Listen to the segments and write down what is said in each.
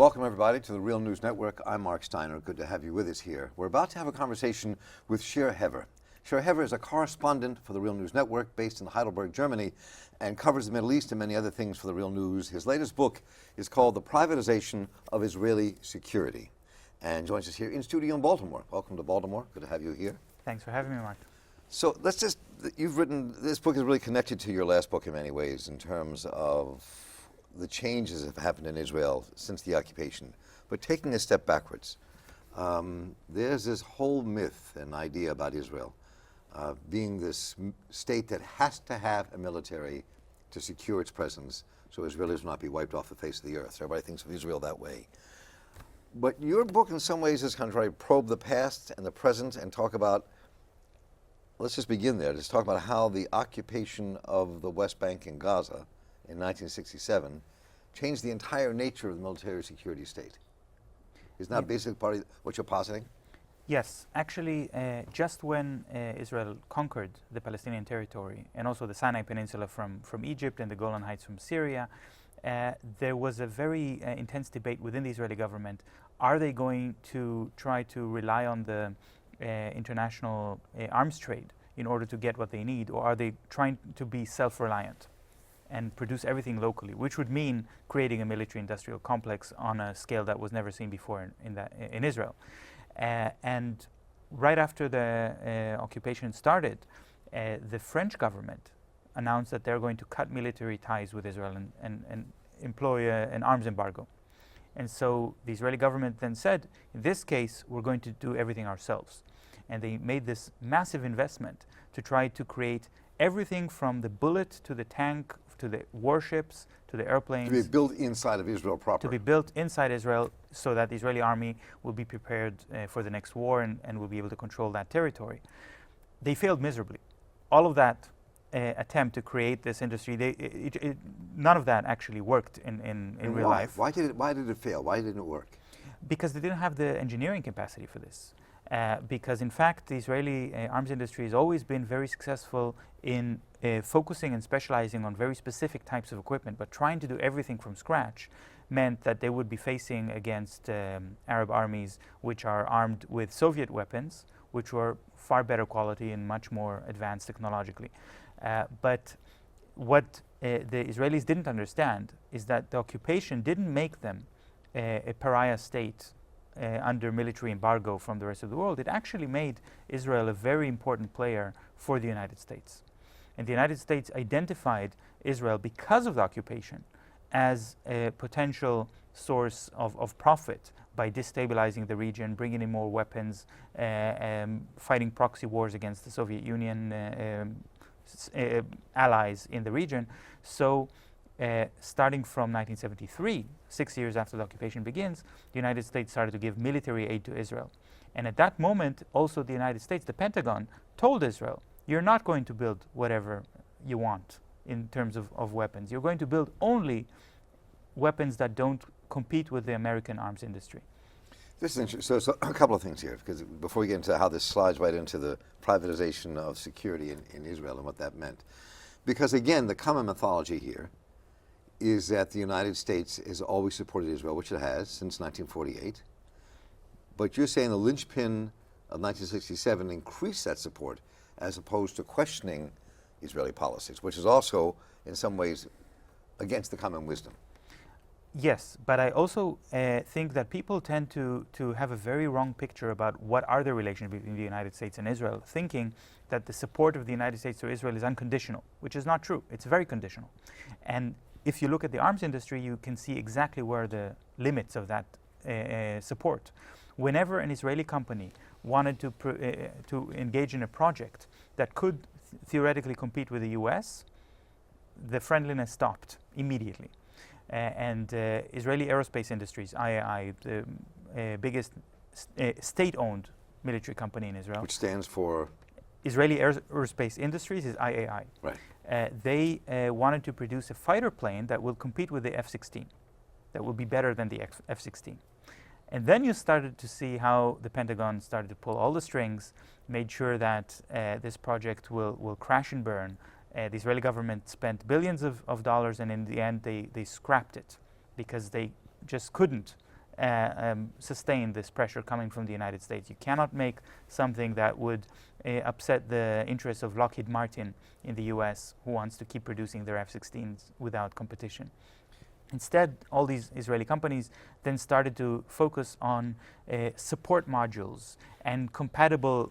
Welcome everybody to the Real News Network. I'm Mark Steiner. Good to have you with us here. We're about to have a conversation with Shir Hever. Shir Hever is a correspondent for the Real News Network based in Heidelberg, Germany, and covers the Middle East and many other things for the Real News. His latest book is called The Privatization of Israeli Security, and joins us here in studio in Baltimore. Welcome to Baltimore. Good to have you here. Thanks for having me, Mark. So you've written, this book is really connected to your last book in many ways in terms of the changes that have happened in Israel since the occupation. But taking a step backwards, there's this whole myth and idea about Israel being this state that has to have a military to secure its presence so Israelis will not be wiped off the face of the earth. So everybody thinks of Israel that way. But your book in some ways is kind of try to probe the past and the present and talk about, let's just begin there. Let's talk about how the occupation of the West Bank and Gaza in 1967 changed the entire nature of the military security state. Isn't that basically part of what you're positing? Yes, actually, just when Israel conquered the Palestinian territory and also the Sinai Peninsula from Egypt and the Golan Heights from Syria, there was a very intense debate within the Israeli government. Are they going to try to rely on the international arms trade in order to get what they need, or are they trying to be self-reliant and produce everything locally, which would mean creating a military-industrial complex on a scale that was never seen before in Israel. And right after the occupation started, the French government announced that they're going to cut military ties with Israel and employ an arms embargo. And so the Israeli government then said, in this case, we're going to do everything ourselves. And they made this massive investment to try to create everything from the bullet to the tank, to the warships, to the airplanes. To be built inside of Israel proper. To be built inside Israel so that the Israeli army will be prepared for the next war and will be able to control that territory. They failed miserably. All of that attempt to create this industry, none of that actually worked in real life. Why did it fail? Why didn't it work? Because they didn't have the engineering capacity for this. Because in fact, the Israeli arms industry has always been very successful in focusing and specializing on very specific types of equipment, but trying to do everything from scratch meant that they would be facing against Arab armies which are armed with Soviet weapons, which were far better quality and much more advanced technologically. But what the Israelis didn't understand is that the occupation didn't make them a pariah state under military embargo from the rest of the world. It actually made Israel a very important player for the United States. And the United States identified Israel because of the occupation as a potential source of profit by destabilizing the region, bringing in more weapons, fighting proxy wars against the Soviet Union allies in the region. So starting from 1973, 6 years after the occupation begins, the United States started to give military aid to Israel. And at that moment, also the United States, the Pentagon, told Israel, you're not going to build whatever you want in terms of weapons. You're going to build only weapons that don't compete with the American arms industry. This is interesting. So a couple of things here, because before we get into how this slides right into the privatization of security in Israel and what that meant. Because again, the common mythology here is that the United States has always supported Israel, which it has since 1948. But you're saying the linchpin of 1967 increased that support as opposed to questioning Israeli policies, which is also in some ways against the common wisdom. Yes, but I also think that people tend to have a very wrong picture about what are the relations between the United States and Israel, thinking that the support of the United States to Israel is unconditional, which is not true. It's very conditional. And if you look at the arms industry, you can see exactly where the limits of that support. Whenever an Israeli company wanted to engage in a project that could theoretically compete with the US, the friendliness stopped immediately. And Israeli aerospace industries, IAI, the biggest state-owned military company in Israel. Which stands for? Israeli Aerospace Industries is IAI. Right. They wanted to produce a fighter plane that will compete with the F-16, that will be better than the F-16. And then you started to see how the Pentagon started to pull all the strings, made sure that this project will crash and burn. The Israeli government spent billions of dollars, and in the end they scrapped it because they just couldn't sustain this pressure coming from the United States. You cannot make something that would upset the interests of Lockheed Martin in the US, who wants to keep producing their F-16s without competition. Instead, all these Israeli companies then started to focus on support modules and compatible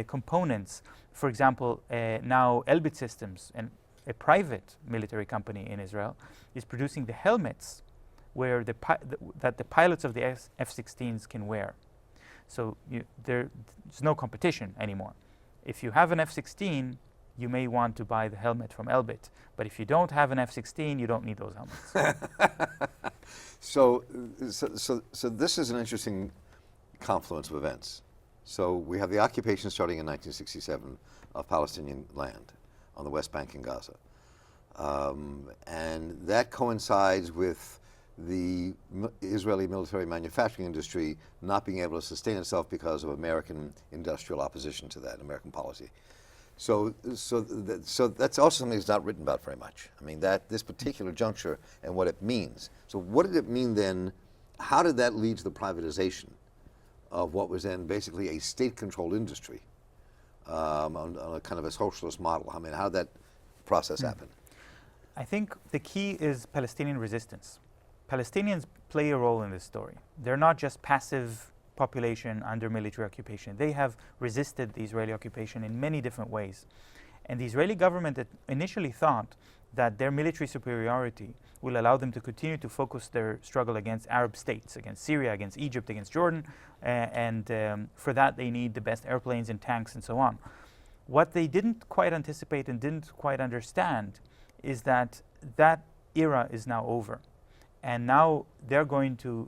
components. For example, now Elbit Systems, and a private military company in Israel, is producing the helmets where that the pilots of the F-16s can wear. So there's no competition anymore. If you have an F-16, you may want to buy the helmet from Elbit. But if you don't have an F-16, you don't need those helmets. So this is an interesting confluence of events. So we have the occupation starting in 1967 of Palestinian land on the West Bank and Gaza. And that coincides with the Israeli military manufacturing industry not being able to sustain itself because of American industrial opposition to that, American policy. So that's also something that's not written about very much. I mean, this particular juncture and what it means. So what did it mean then? How did that lead to the privatization of what was then basically a state-controlled industry on a kind of a socialist model? I mean, how did that process happen? I think the key is Palestinian resistance. Palestinians play a role in this story. They're not just passive population under military occupation. They have resisted the Israeli occupation in many different ways. And the Israeli government initially thought that their military superiority will allow them to continue to focus their struggle against Arab states, against Syria, against Egypt, against Jordan, and for that they need the best airplanes and tanks and so on. What they didn't quite anticipate and didn't quite understand is that that era is now over. And now they're going to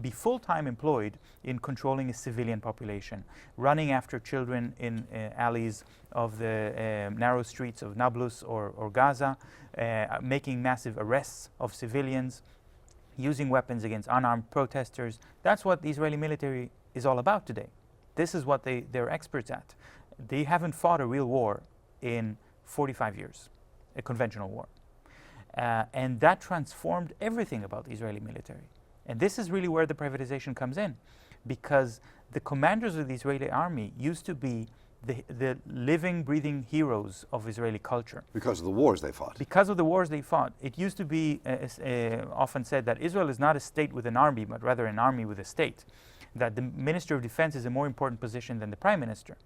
be full-time employed in controlling a civilian population, running after children in alleys of the narrow streets of Nablus or Gaza, making massive arrests of civilians, using weapons against unarmed protesters. That's what the Israeli military is all about today. This is what they're experts at. They haven't fought a real war in 45 years, a conventional war. And that transformed everything about the Israeli military. And this is really where the privatization comes in, because the commanders of the Israeli army used to be the living, breathing heroes of Israeli culture. Because of the wars they fought. Because of the wars they fought. It used to be often said that Israel is not a state with an army, but rather an army with a state. That the Minister of Defense is a more important position than the Prime Minister.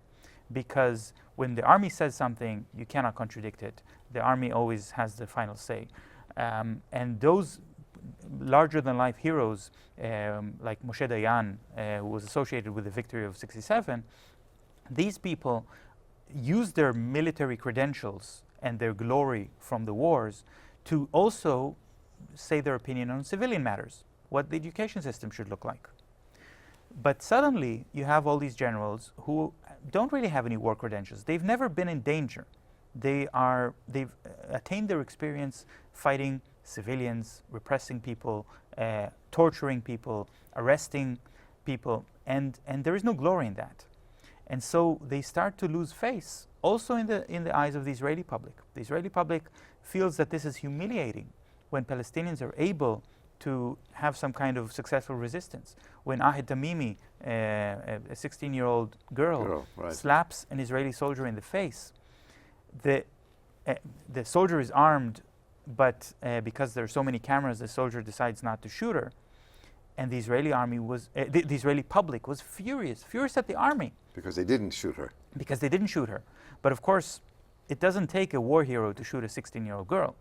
Because when the army says something, you cannot contradict it. The army always has the final say. And those larger-than-life heroes, like Moshe Dayan, who was associated with the victory of '67, these people used their military credentials and their glory from the wars to also say their opinion on civilian matters, what the education system should look like. But suddenly, you have all these generals who don't really have any war credentials. They've never been in danger. They've attained their experience fighting civilians, repressing people, torturing people, arresting people, and there is no glory in that. And so they start to lose face, also in the eyes of the Israeli public. The Israeli public feels that this is humiliating when Palestinians are able to have some kind of successful resistance. When Ahed Tamimi, a 16-year-old girl, slaps an Israeli soldier in the face, the soldier is armed, but because there are so many cameras, the soldier decides not to shoot her. And the Israeli army the Israeli public was furious at the army. Because they didn't shoot her. Because they didn't shoot her. But of course, it doesn't take a war hero to shoot a 16-year-old girl.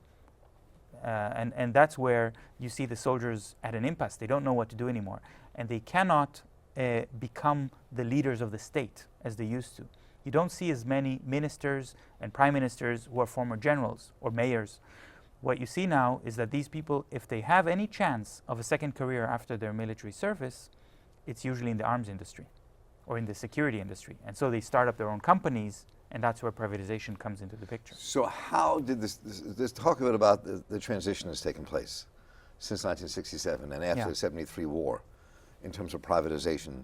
And that's where you see the soldiers at an impasse. They don't know what to do anymore. And they cannot become the leaders of the state as they used to. You don't see as many ministers and prime ministers who are former generals or mayors. What you see now is that these people, if they have any chance of a second career after their military service, it's usually in the arms industry or in the security industry. And so they start up their own companies, and that's where privatization comes into the picture. So how did this talk a bit about the transition that's taken place since 1967 and after the '73 war in terms of privatization,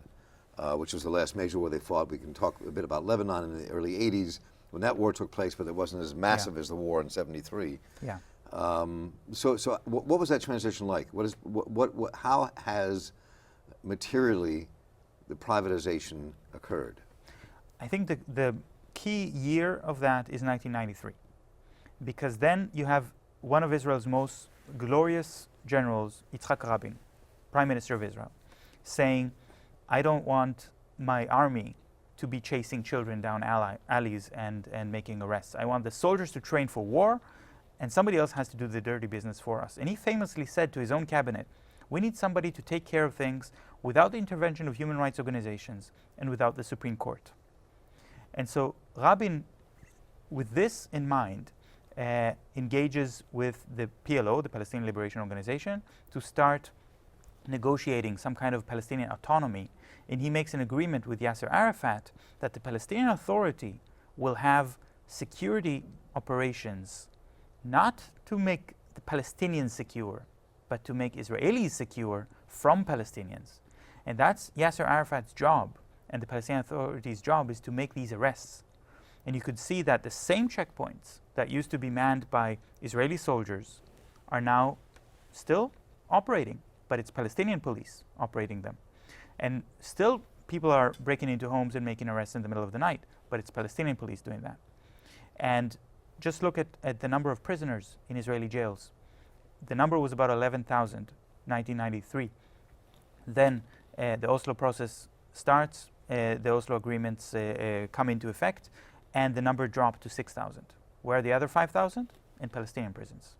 which was the last major war they fought. We can talk a bit about Lebanon in the early '80s when that war took place, but it wasn't as massive as the war in '73. Yeah. What was that transition like? How has materially the privatization occurred? I think the key year of that is 1993, because then you have one of Israel's most glorious generals, Yitzhak Rabin, Prime Minister of Israel, saying, I don't want my army to be chasing children down alleys and making arrests. I want the soldiers to train for war, and somebody else has to do the dirty business for us. And he famously said to his own cabinet, we need somebody to take care of things without the intervention of human rights organizations and without the Supreme Court. And so Rabin, with this in mind, engages with the PLO, the Palestinian Liberation Organization, to start negotiating some kind of Palestinian autonomy. And he makes an agreement with Yasser Arafat that the Palestinian Authority will have security operations, not to make the Palestinians secure, but to make Israelis secure from Palestinians. And that's Yasser Arafat's job. And the Palestinian Authority's job is to make these arrests. And you could see that the same checkpoints that used to be manned by Israeli soldiers are now still operating, but it's Palestinian police operating them. And still people are breaking into homes and making arrests in the middle of the night, but it's Palestinian police doing that. And just look at the number of prisoners in Israeli jails. The number was about 11,000, 1993. Then the Oslo process starts, the Oslo agreements come into effect, and the number dropped to 6,000. Where are the other 5,000? In Palestinian prisons.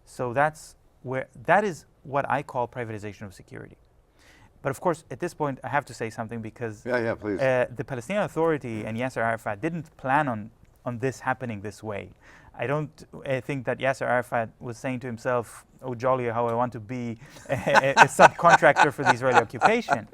So that is what I call privatization of security. But of course, at this point, I have to say something because please. The Palestinian Authority and Yasser Arafat didn't plan on this happening this way. I don't think that Yasser Arafat was saying to himself, oh, jolly, how I want to be a subcontractor for the Israeli occupation.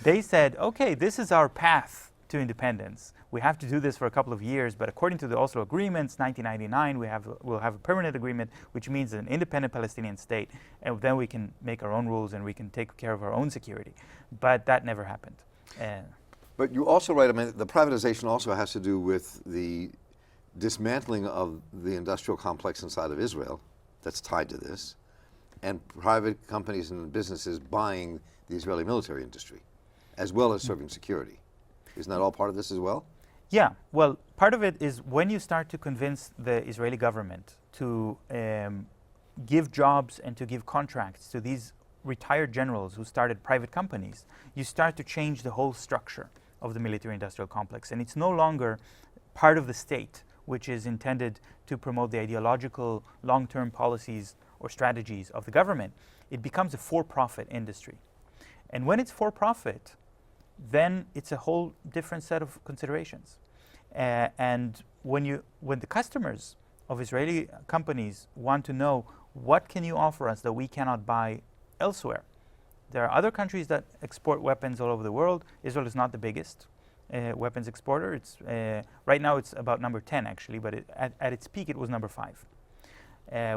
They said, okay, this is our path to independence. We have to do this for a couple of years, but according to the Oslo agreements, 1999, we'll have a permanent agreement, which means an independent Palestinian state, and then we can make our own rules and we can take care of our own security. But that never happened. But you also write, I mean, the privatization also has to do with the dismantling of the industrial complex inside of Israel that's tied to this, and private companies and businesses buying the Israeli military industry, as well as serving security. Isn't that all part of this as well? Yeah, well, part of it is when you start to convince the Israeli government to give jobs and to give contracts to these retired generals who started private companies, you start to change the whole structure of the military-industrial complex. And it's no longer part of the state, which is intended to promote the ideological long-term policies or strategies of the government. It becomes a for-profit industry. And when it's for-profit, then it's a whole different set of considerations. And when the customers of Israeli companies want to know, what can you offer us that we cannot buy elsewhere? There are other countries that export weapons all over the world. Israel is not the biggest weapons exporter. It's right now it's about number 10 actually, but at its peak it was number 5,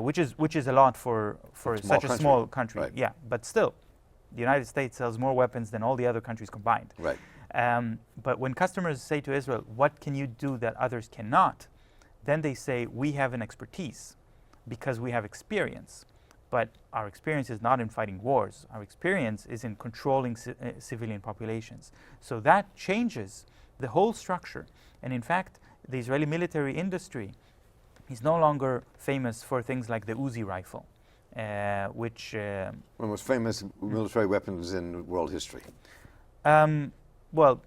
which is a lot for such a small country. Right. Yeah, but still, the United States sells more weapons than all the other countries combined. Right. But when customers say to Israel, what can you do that others cannot? Then they say, we have an expertise because we have experience. But our experience is not in fighting wars. Our experience is in controlling civilian populations. So that changes the whole structure. And in fact, the Israeli military industry is no longer famous for things like the Uzi rifle, which... one of the most famous military weapons in world history. Well,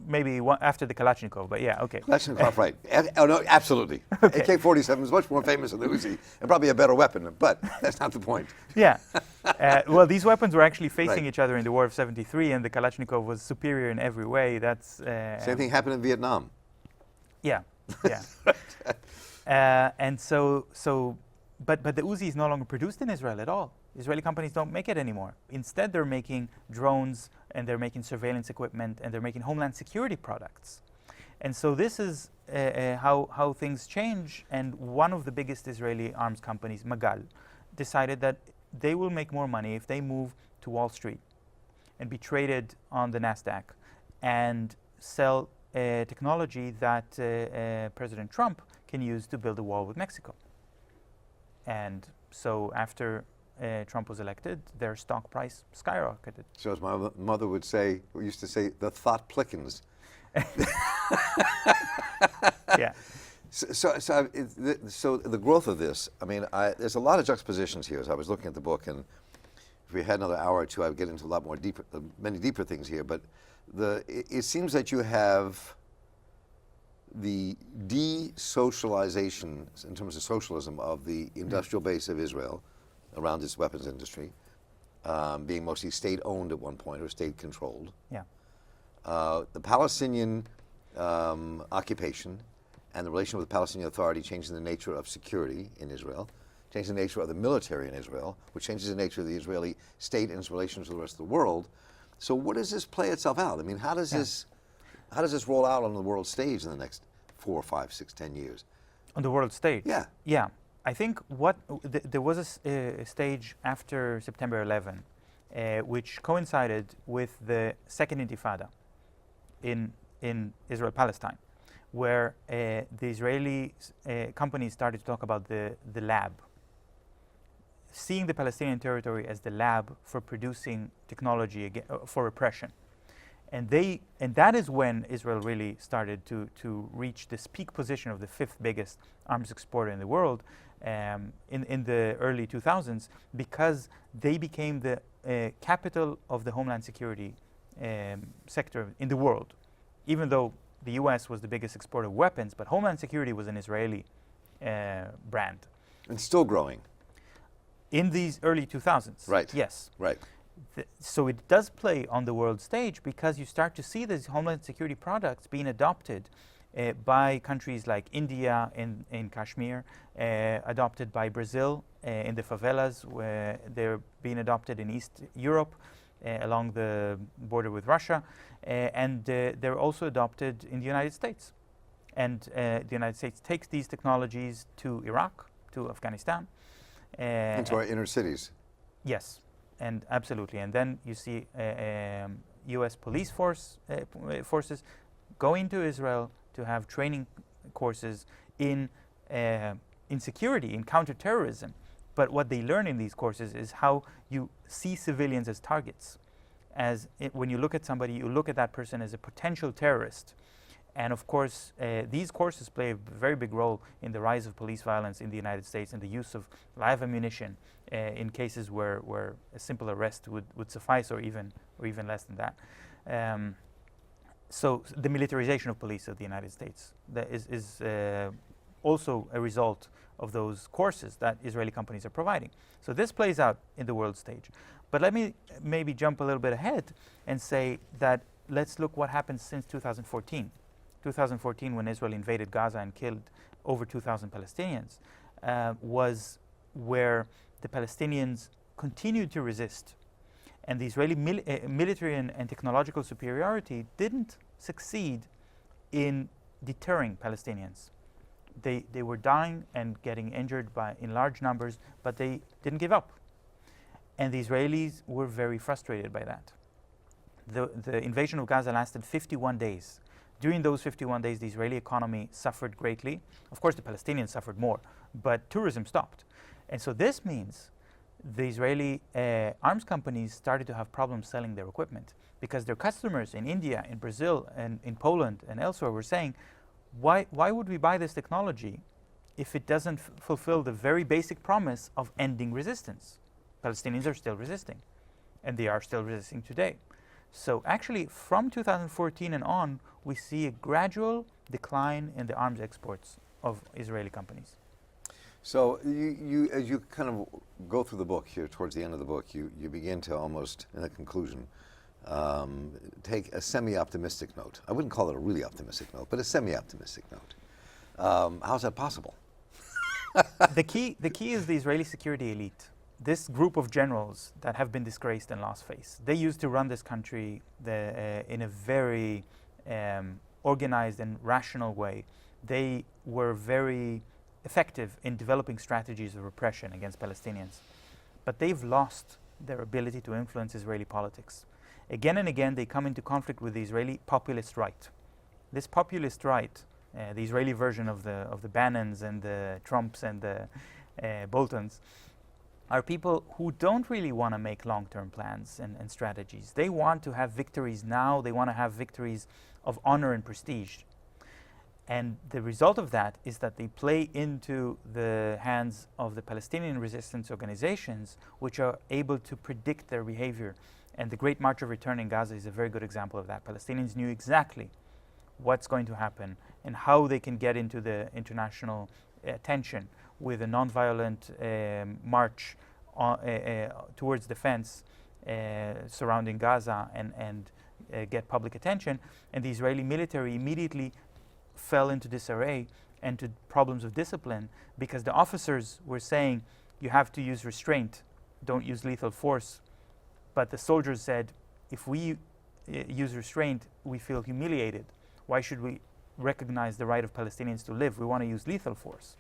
maybe after the Kalashnikov, but yeah, okay. Kalashnikov, right. Oh, no, absolutely. Okay. AK-47 is much more famous than the Uzi, and probably a better weapon, but that's not the point. Yeah. Well, these weapons were actually facing each other in the War of 73, and the Kalashnikov was superior in every way. That's same thing happened in Vietnam. Yeah, yeah. And but the Uzi is no longer produced in Israel at all. Israeli companies don't make it anymore. Instead, they're making drones, and they're making surveillance equipment, and they're making homeland security products. And so this is how things change. And one of the biggest Israeli arms companies, Magal, decided that they will make more money if they move to Wall Street and be traded on the NASDAQ and sell technology that President Trump can use to build a wall with Mexico. And so after Trump was elected, their stock price skyrocketed. So as my mother would say, or used to say, the thought plickens. Yeah. So the growth of this, I mean, there's a lot of juxtapositions here as I was looking at the book, and if we had another hour or two, I would get into a lot more deeper, many deeper things here, but it seems that you have the de-socialization, in terms of socialism, of the industrial base of Israel around its weapons industry, being mostly state-owned at one point or state-controlled. Yeah. The Palestinian occupation and the relation with the Palestinian Authority changing the nature of security in Israel, changing the nature of the military in Israel, which changes the nature of the Israeli state and its relations with the rest of the world. So what does this play itself out? I mean, how does this roll out on the world stage in the next 4, 5, 6, 10 years? On the world stage? Yeah. Yeah. I think there was a stage after September 11, which coincided with the Second Intifada in Israel-Palestine, where the Israeli companies started to talk about the lab, seeing the Palestinian territory as the lab for producing technology for repression. And that is when Israel really started to reach this peak position of the 5th biggest arms exporter in the world in the early 2000s, because they became the capital of the homeland security sector in the world. Even though the US was the biggest exporter of weapons, but homeland security was an Israeli brand. And still growing. In these early 2000s. Right. Yes. Right. So it does play on the world stage, because you start to see these homeland security products being adopted by countries like India in Kashmir, adopted by Brazil in the favelas, where they're being adopted in East Europe along the border with Russia, and they're also adopted in the United States. And the United States takes these technologies to Iraq, to Afghanistan. Into our inner cities. Yes, and absolutely. And then you see U.S. police forces go into Israel to have training courses in security, in counterterrorism. But what they learn in these courses is how you see civilians as targets. When you look at somebody, you look at that person as a potential terrorist. And of course, these courses play a very big role in the rise of police violence in the United States and the use of live ammunition in cases where a simple arrest would suffice, or even less than that. So the militarization of police of the United States is also a result of those courses that Israeli companies are providing. So this plays out in the world stage. But let me maybe jump a little bit ahead and say that let's look what happened since 2014. 2014, when Israel invaded Gaza and killed over 2,000 Palestinians, was where the Palestinians continued to resist. And the Israeli military and technological superiority didn't succeed in deterring Palestinians. They were dying and getting injured in large numbers, but they didn't give up. And the Israelis were very frustrated by that. The invasion of Gaza lasted 51 days. During those 51 days, the Israeli economy suffered greatly. Of course, the Palestinians suffered more, but tourism stopped. And so this means the Israeli arms companies started to have problems selling their equipment, because their customers in India, in Brazil, and in Poland and elsewhere were saying, why would we buy this technology if it doesn't fulfill the very basic promise of ending resistance? Palestinians are still resisting, and they are still resisting today. So actually, from 2014 and on, we see a gradual decline in the arms exports of Israeli companies. So you as you kind of go through the book here, towards the end of the book, you begin to almost, in the conclusion, take a semi-optimistic note. I wouldn't call it a really optimistic note, but a semi-optimistic note. How's that possible? The key is the Israeli security elite. This group of generals that have been disgraced and lost face. They used to run this country in a very organized and rational way. They were very effective in developing strategies of repression against Palestinians. But they've lost their ability to influence Israeli politics. Again and again, they come into conflict with the Israeli populist right. This populist right, the Israeli version of the Bannons and the Trumps and the Boltons, are people who don't really want to make long-term plans and strategies. They want to have victories now. They want to have victories of honor and prestige. And the result of that is that they play into the hands of the Palestinian resistance organizations, which are able to predict their behavior. And the Great March of Return in Gaza is a very good example of that. Palestinians knew exactly what's going to happen and how they can get into the international attention with a nonviolent march towards the fence surrounding Gaza and get public attention. And the Israeli military immediately fell into disarray and to problems of discipline because the officers were saying, you have to use restraint, don't use lethal force. But the soldiers said, if we use restraint, we feel humiliated. Why should we recognize the right of Palestinians to live? We want to use lethal force.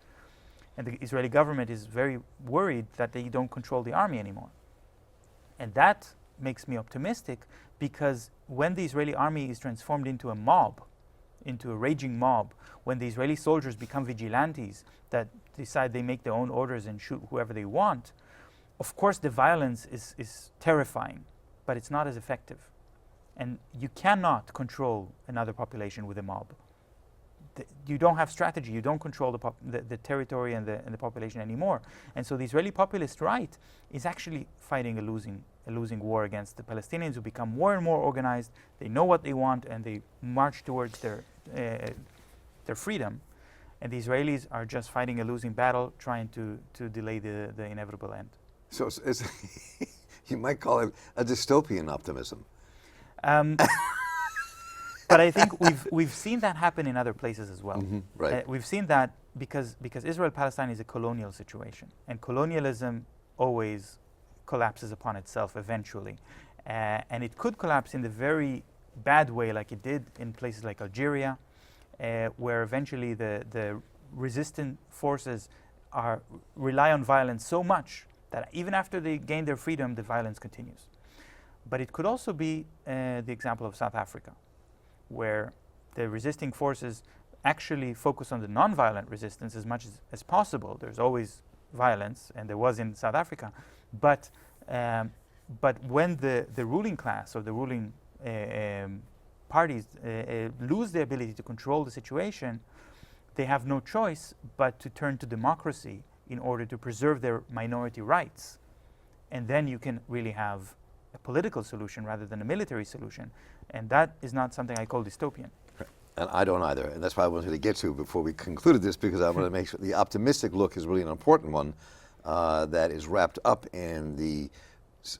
And the Israeli government is very worried that they don't control the army anymore. And that makes me optimistic because when the Israeli army is transformed into a mob, into a raging mob, when the Israeli soldiers become vigilantes that decide they make their own orders and shoot whoever they want, of course the violence is terrifying, but it's not as effective. And you cannot control another population with a mob. You don't have strategy. You don't control the territory and the population anymore. And so the Israeli populist right is actually fighting a losing war against the Palestinians, who become more and more organized. They know what they want, and they march towards their freedom. And the Israelis are just fighting a losing battle, trying to delay the inevitable end. So it's you might call it a dystopian optimism. But I think we've seen that happen in other places as well. Mm-hmm, right. We've seen that because Israel-Palestine is a colonial situation, and colonialism always collapses upon itself eventually. And it could collapse in the very bad way like it did in places like Algeria, where eventually the resistant forces rely on violence so much that even after they gain their freedom, the violence continues. But it could also be the example of South Africa, where the resisting forces actually focus on the nonviolent resistance as much as possible. There's always violence, and there was in South Africa. But when the ruling class or the ruling parties lose the ability to control the situation, they have no choice but to turn to democracy in order to preserve their minority rights. And then you can really have a political solution rather than a military solution. And that is not something I call dystopian. And I don't either. And that's why I wanted to get to before we concluded this, because I want to make sure the optimistic look is really an important one that is wrapped up in the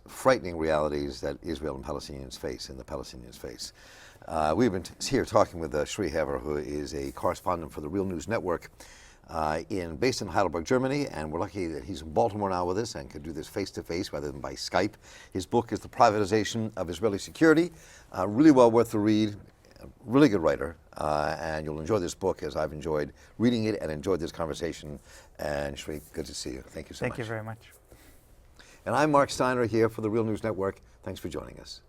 frightening realities that Israel and Palestinians face, and the Palestinians face. We've been here talking with Shir Hever, who is a correspondent for the Real News Network based in Heidelberg, Germany, and we're lucky that he's in Baltimore now with us and can do this face-to-face rather than by Skype. His book is The Privatization of Israeli Security, really well worth the read, a really good writer, and you'll enjoy this book as I've enjoyed reading it and enjoyed this conversation. And Shri, good to see you. Thank you so much. Thank you very much. And I'm Mark Steiner here for the Real News Network. Thanks for joining us.